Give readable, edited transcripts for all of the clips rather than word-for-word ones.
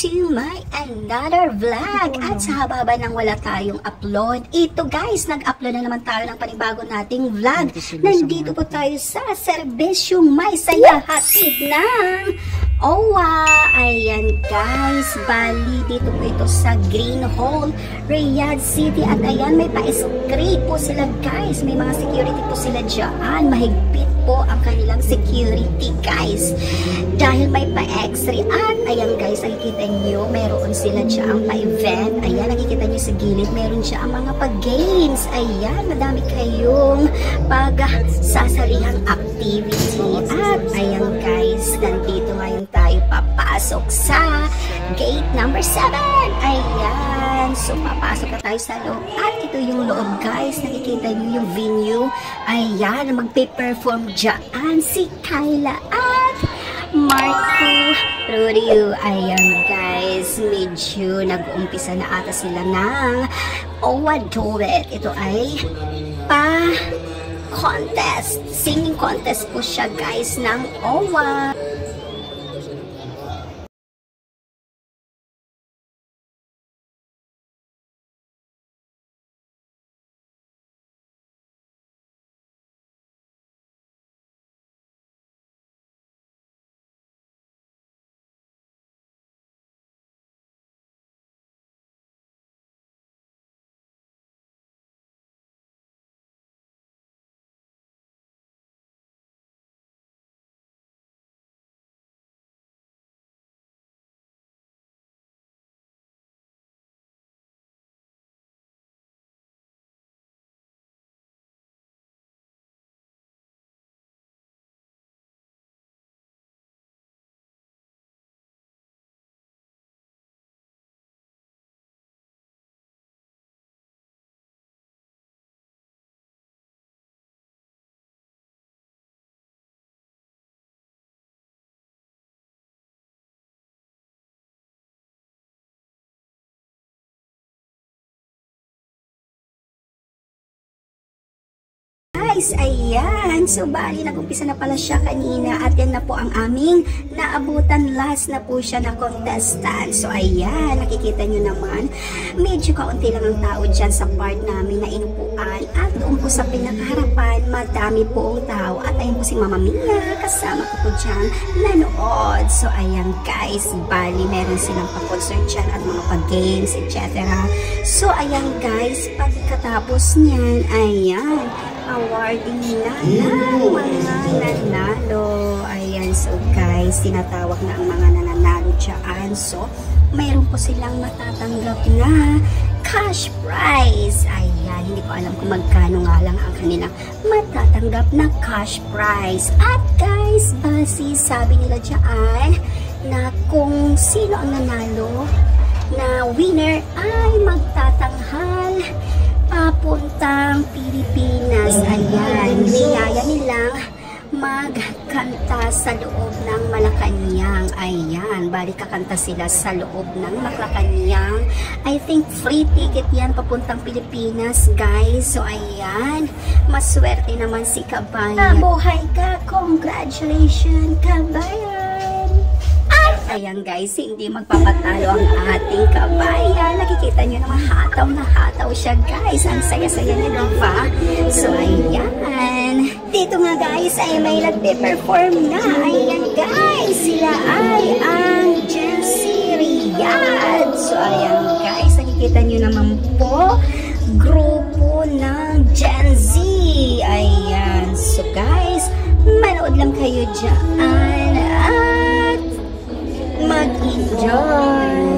to my another vlog. At sa haba nang wala tayong upload, ito guys, nag-upload na naman tayo ng panibago nating vlog. Nandito po tayo sa serbisyong may saya hatid ng OWA. Ayan guys, bali dito po ito sa Green Hall, Riyadh City. At ayan, may pa-screen po sila guys. May mga security po sila dyan. Mahigpit po ang kanilang security guys, dahil may pa-x-ray. At ayan guys, nakikita nyo, meron sila dyan pa-event. Ayan, nakikita nyo sa gilid, meron dyan mga pa-games. Ayan, madami kayong pag-sasarihang activity. At ayan guys, nandito ngayon tayo papasok sa gate number 7. Ayan, so papasok na tayo sa loob. At ito yung loob guys, nakikita nyo yung venue. Ayan, magpe-perform dyan si Kyla at Marco Rodeo. Ayan guys, medyo nag-uumpisa na ata sila ng OWA Duet. Ito ay contest, singing contest po siya guys ng OWA. Guys, ayan. So, bali, nag-umpisa na pala siya kanina at yan na po ang aming naabutan. Last na po siya na contestant. So, ayan. Nakikita nyo naman, medyo kaunti lang ang tao dyan sa part namin na inupuan. At doon po sa pinakaharapan, madami po ang tao. At ayun po si Mama Mia, kasama ko po dyan, nanood. So, ayan guys, bali, meron silang pa-concert dyan at mga pa-games, etc. So, ayan guys, pagkatapos niyan, ayan, awarding na ng mga nanalo. Ayan, so guys, tinatawag na ang mga nananalo dyan. So, mayroon po silang matatanggap na cash prize. Ayan, hindi ko alam kung magkano nga lang ang kanilang matatanggap na cash prize. At guys, basi sabi nila dyan na kung sino ang nanalo na winner ay magtatanghal papuntang Pilipinas. Ayan, niyaya nilang magkanta sa loob ng Malacanang. Ayan, bali kakanta sila sa loob ng Malacanang. I think free ticket yan papuntang Pilipinas guys. So ayan, maswerte naman si Kabayan. Mabuhay ka! Congratulations Kabayan! Ayan guys, hindi magpapatalo ang ating Kabayan. Nakikita nyo naman, hataw na hataw siya guys. Ang saya-saya niya, diba? So ayan, dito nga guys ay may nagpe-perform na. Ayan guys, sila ay ang Gen Z Riyadh. So ayan guys, nakikita nyo naman po, grupo ng Gen Z. Ayan, so guys, manood lang kayo dyan at mag-enjoy.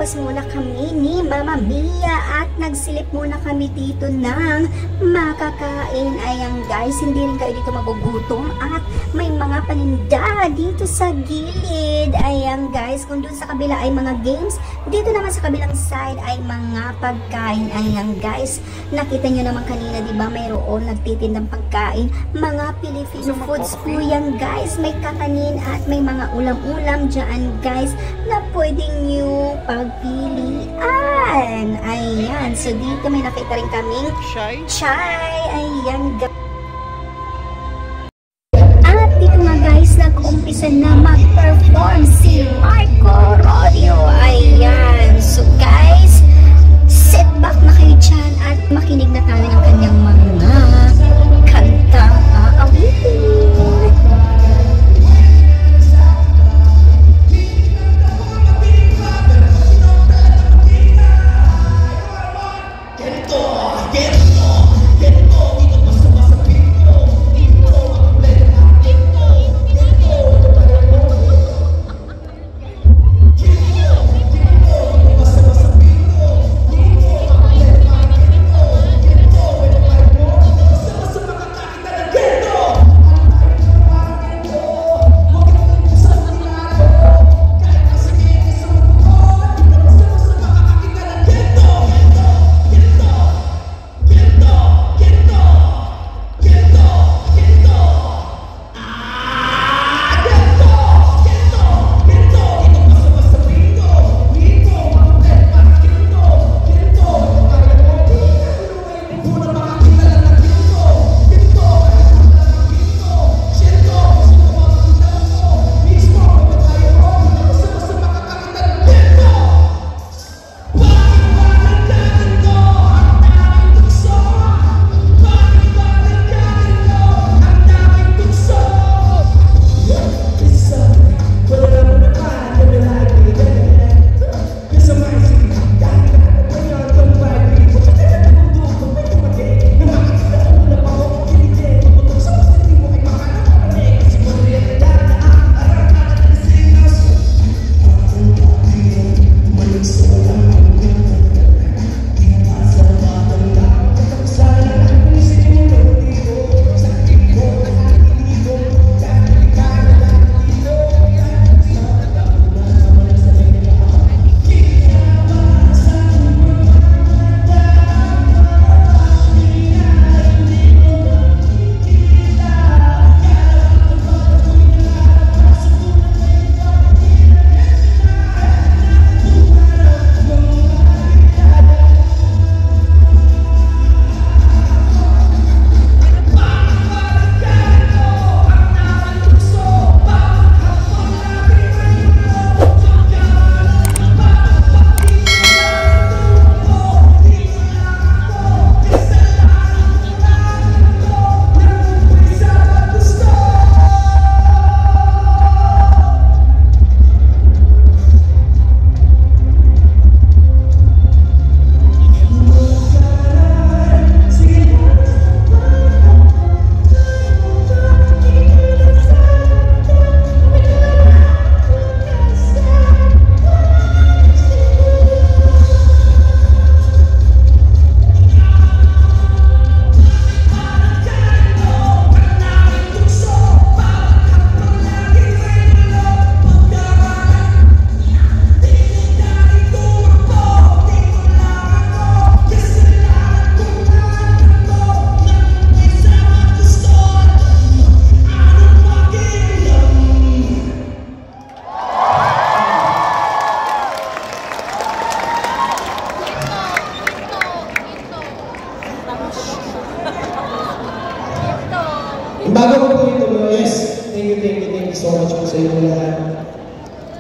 lumabas muna kami ni Mama Mia at nagsilip muna kami dito ng makakain. Ayan guys, hindi rin kayo dito magugutom at may mga paninda dito sa gilid. Ayan guys, kung dun sa kabila ay mga games, dito naman sa kabilang side ay mga pagkain. Ayan guys, nakita nyo naman kanina, diba, mayroon nagtitindang pagkain. Mga Filipino foods po yan guys. May kakanin at may mga ulam-ulam dyan guys na pwede nyo pagpilian. Ayan, so dito may nakita rin kaming chai. Ayan guys. At dito nga guys, nag-umpisa na mag-perform si Marco Rodio. Ayan, so guys, sit back na kayo dyan at makinig na tayo ng kanyang mga kantang aawitin. Bago ko po ito, yes, thank you so much po sa inyo lahat.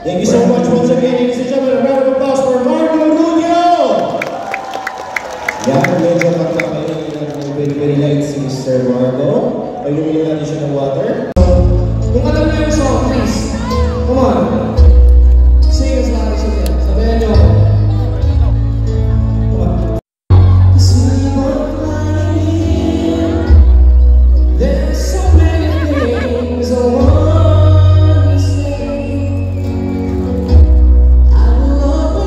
Thank you so much once again, ladies and gentlemen. A round of applause for Marco Rubio! Yan, medyo magkakainin ng very light si Mr. Marco. Pag-luminan natin siya ng water. So, kung alam niyo yung song, please, come on. Sing as loud as you can. Sabayan niyo ako. I love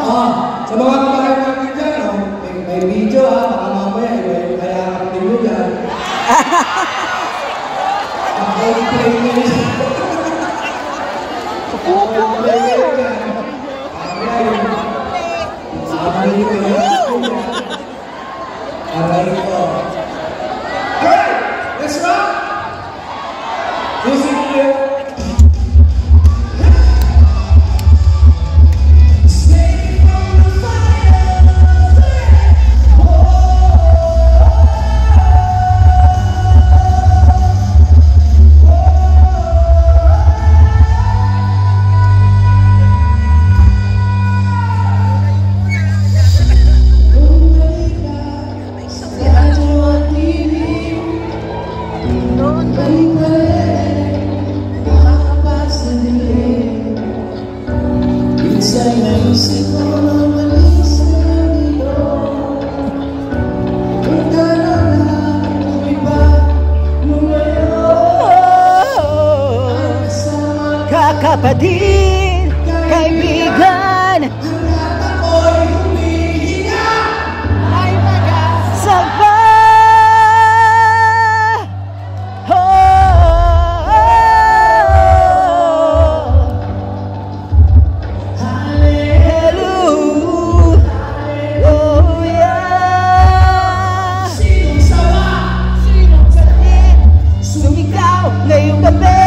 Sa mga kabayan natin dyan, may video baka mamaya, kaya din mo dyan. Play nyo Alright, let's rock! Music here. Kapatid, kaibigan, ako'y humihinga ay magkasama. Hallelujah. Sinong sawa? Sinong sakit? Sumigaw ngayong gabi.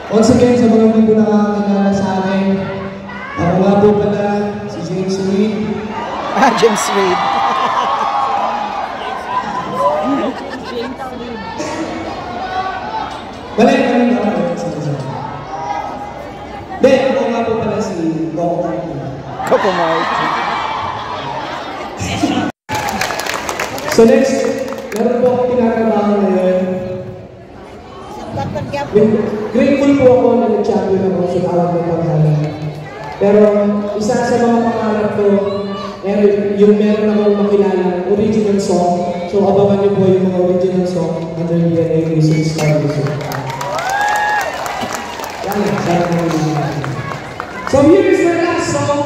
Once again, sa mga hindi po nakakakilala sa akin, ako nga po pala si James Reid. James Reid. Balik kami na ako. Hindi, ako nga po pala si Coco Martin. Coco Martin. So next, meron po akong pinakabahan ngayon. Grateful po ako na nag-champion ako sa tawag ng paghalang. Pero isa sa mga pangarap ko, yung meron akong makilala, original song. So abangan niyo po yung mga original song under DNA Music Star Music. Yan, sana naman. So here is my last song.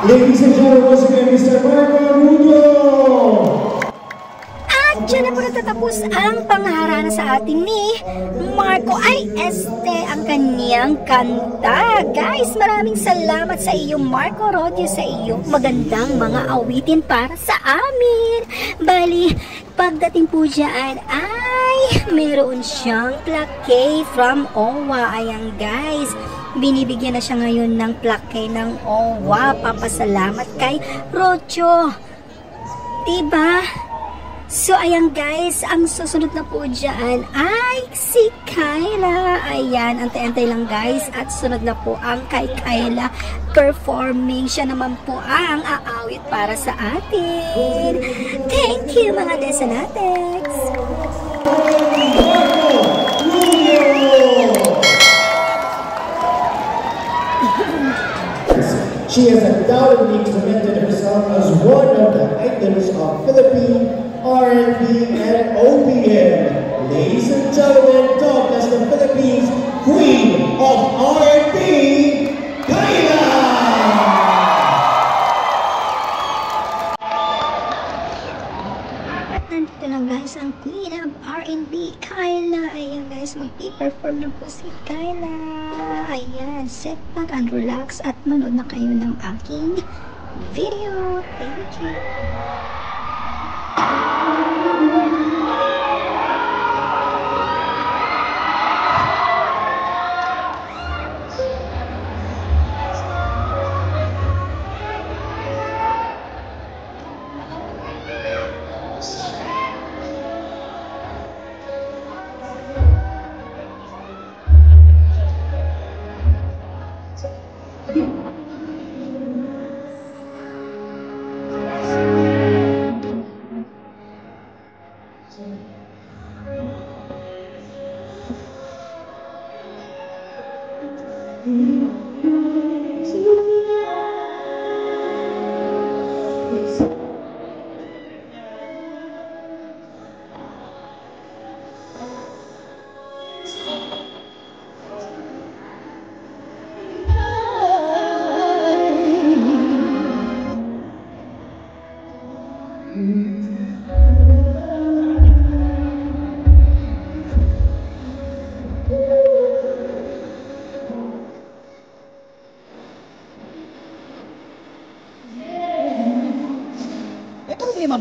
Ladies and gentlemen, once again, Mr. Marco Rubio! At dyan na po natatapos ang pangharana sa atin ni Marco ay ang kanyang kanta. Guys, maraming salamat sa iyo, Marco Rodio, sa iyo magandang mga awitin para sa amin. Bali, pagdating po dyan ay meron siyang plaque from OWA. Ayan guys, binibigyan na siya ngayon ng plaque ng OWA. Papasalamat kay Rodio, diba? So, ayan guys, ang susunod na po dyan ay si Kyla. Ayan, antay-antay lang guys. At sunod na po ang kay Kyla performing. Siya naman po ang aawit para sa atin. Thank you mga Desanatics! She has undoubtedly cemented herself as one of the icons of Philippine R&B and OPM. Ladies and gentlemen, dubbed as the Philippines Queen of R&B, Kyla! Nandito na guys ang Queen of R&B, Kyla. Ayan guys, mag-perform na po si Kyla. Ayan, sit back and relax at manood na kayo ng aking video. Thank you.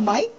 Mike?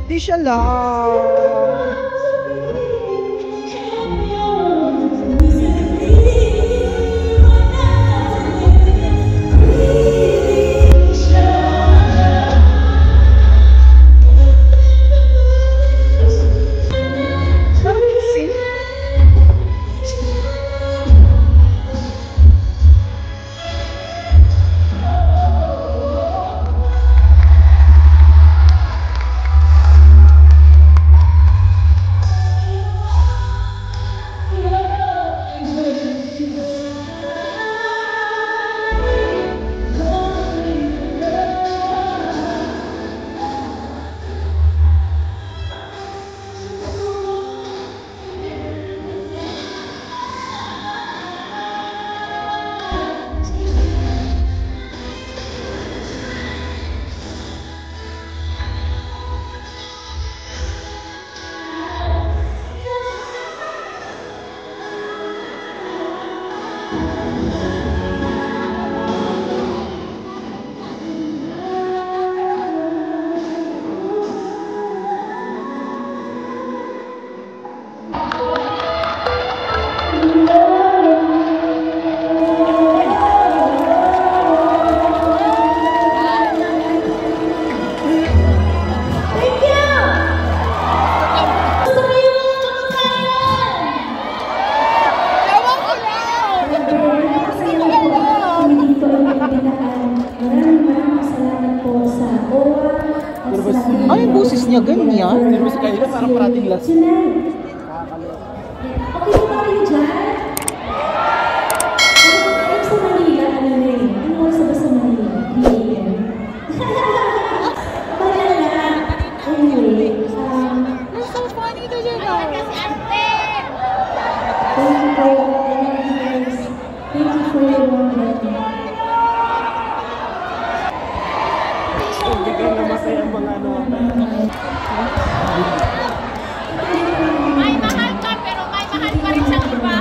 Di siya lang. boses niya ganyan. Sabi si Kayla, parang parating last. Okay ba kayo dyan? Ano sa Manila? Ano na yun? Ano oras ba sa Manila? PM. Malala. Anyway, So funny to siya na. thank you for your guys. Thank you for your warm welcome. Biglang namatay ang mga ano. May mahal ka pero may mahal pa rin siyang iba.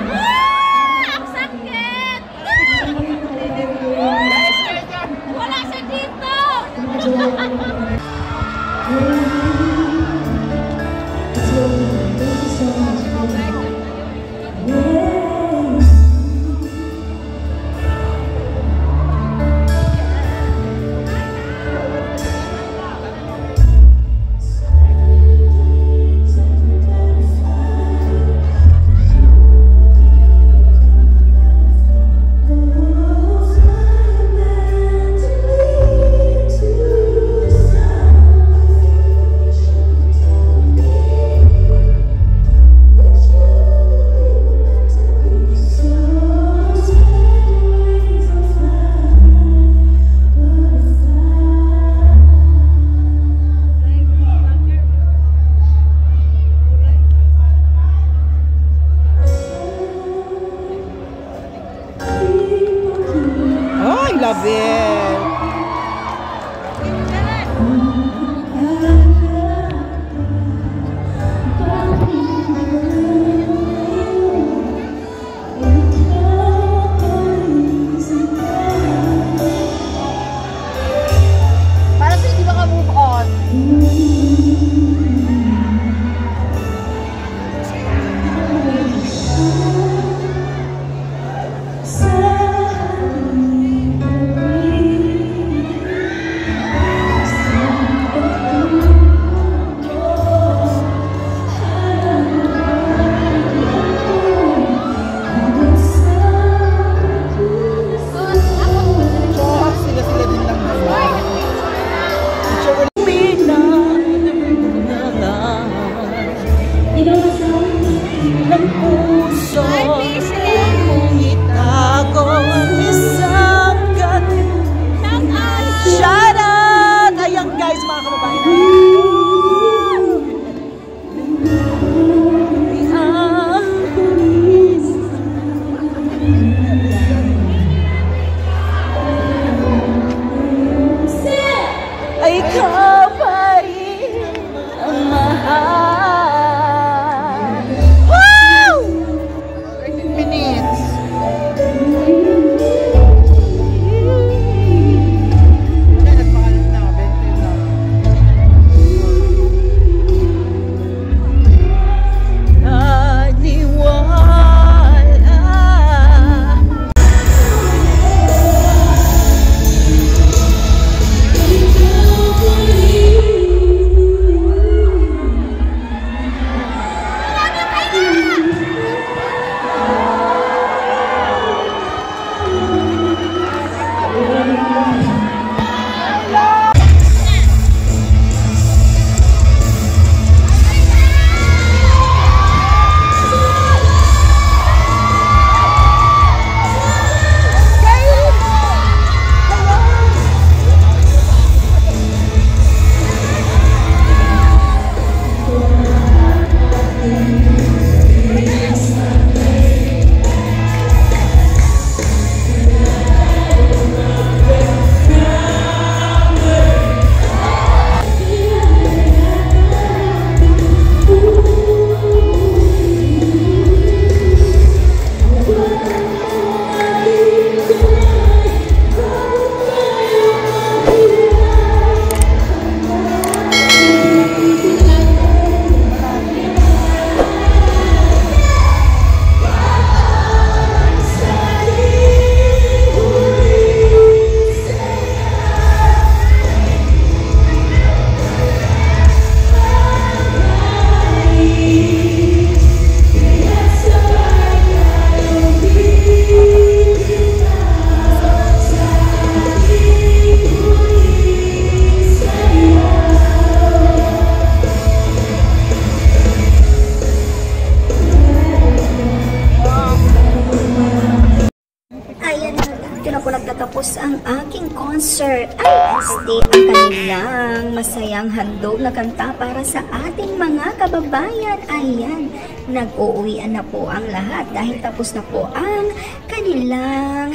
Concert ISD ang kanilang masayang handog na kanta para sa ating mga kababayan. Ayan, nag-uuwian na po ang lahat dahil tapos na po ang kanilang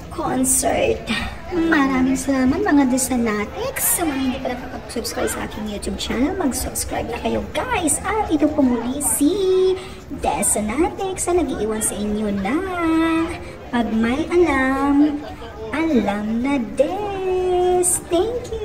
concert. Maraming salamat mga Desanatics. Sa mga hindi pa nakapag-subscribe sa aking YouTube channel, mag-subscribe na kayo guys. At ito po muli si Desanatics na nag-iiwan sa inyo na pag may alam, alam na des. Thank you.